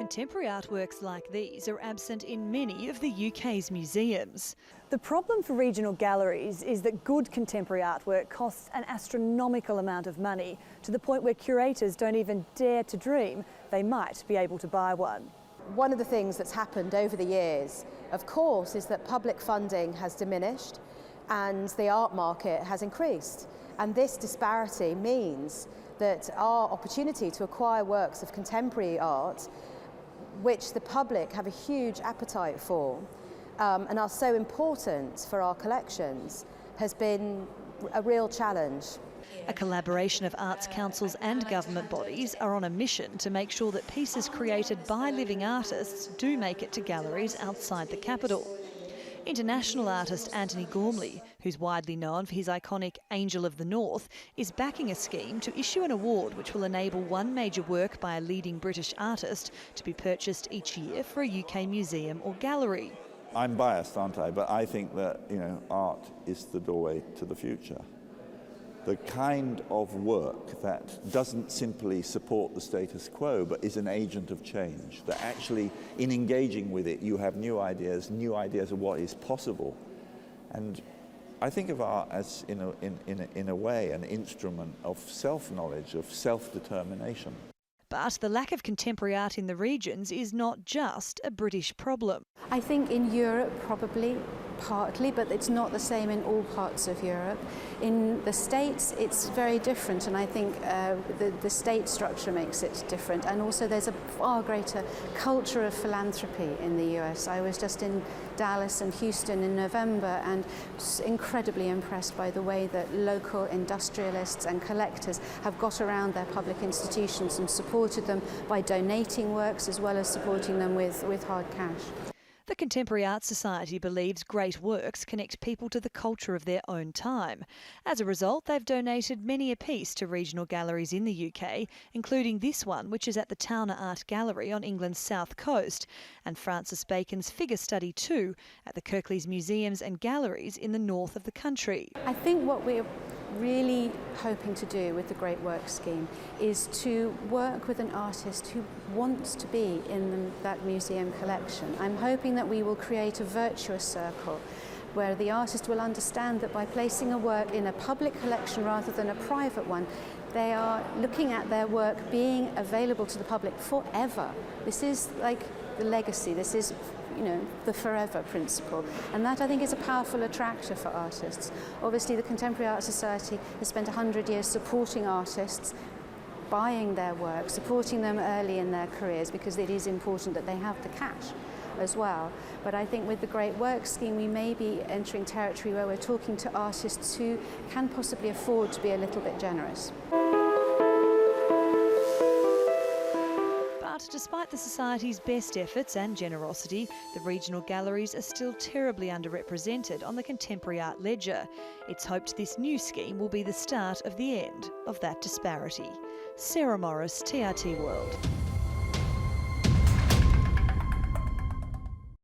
Contemporary artworks like these are absent in many of the UK's museums. The problem for regional galleries is that good contemporary artwork costs an astronomical amount of money, to the point where curators don't even dare to dream they might be able to buy one. One of the things that's happened over the years, of course, is that public funding has diminished and the art market has increased. And this disparity means that our opportunity to acquire works of contemporary art, which the public have a huge appetite for and are so important for our collections, has been a real challenge. A collaboration of arts councils and government bodies are on a mission to make sure that pieces created by living artists do make it to galleries outside the capital. International artist Antony Gormley, who's widely known for his iconic Angel of the North, is backing a scheme to issue an award which will enable one major work by a leading British artist to be purchased each year for a UK museum or gallery. I'm biased, aren't I? But I think that, art is the doorway to the future. The kind of work that doesn't simply support the status quo, but is an agent of change, that actually, in engaging with it, you have new ideas of what is possible. And I think of art as, in a way, an instrument of self-knowledge, of self-determination. But the lack of contemporary art in the regions is not just a British problem. I think in Europe probably, partly, but it's not the same in all parts of Europe. In the States it's very different, and I think the state structure makes it different, and also there's a far greater culture of philanthropy in the US. I was just in Dallas and Houston in November and was incredibly impressed by the way that local industrialists and collectors have got around their public institutions and supported them by donating works as well as supporting them with hard cash. The Contemporary Art Society believes great works connect people to the culture of their own time. As a result, they've donated many a piece to regional galleries in the UK, including this one, which is at the Towner Art Gallery on England's south coast, and Francis Bacon's Figure Study 2 at the Kirklees Museums and Galleries in the north of the country. I think what we're really hoping to do with the Great Works scheme is to work with an artist who wants to be in that museum collection. I'm hoping that we will create a virtuous circle where the artist will understand that by placing a work in a public collection rather than a private one, they are looking at their work being available to the public forever. This is like the legacy, this is the forever principle. And that, I think, is a powerful attractor for artists. Obviously, the Contemporary Art Society has spent 100 years supporting artists, buying their work, supporting them early in their careers, because it is important that they have the cash as well. But I think with the Great Works scheme, we may be entering territory where we're talking to artists who can possibly afford to be a little bit generous. But despite the Society's best efforts and generosity, the regional galleries are still terribly underrepresented on the contemporary art ledger. It's hoped this new scheme will be the start of the end of that disparity. Sarah Morris, TRT World.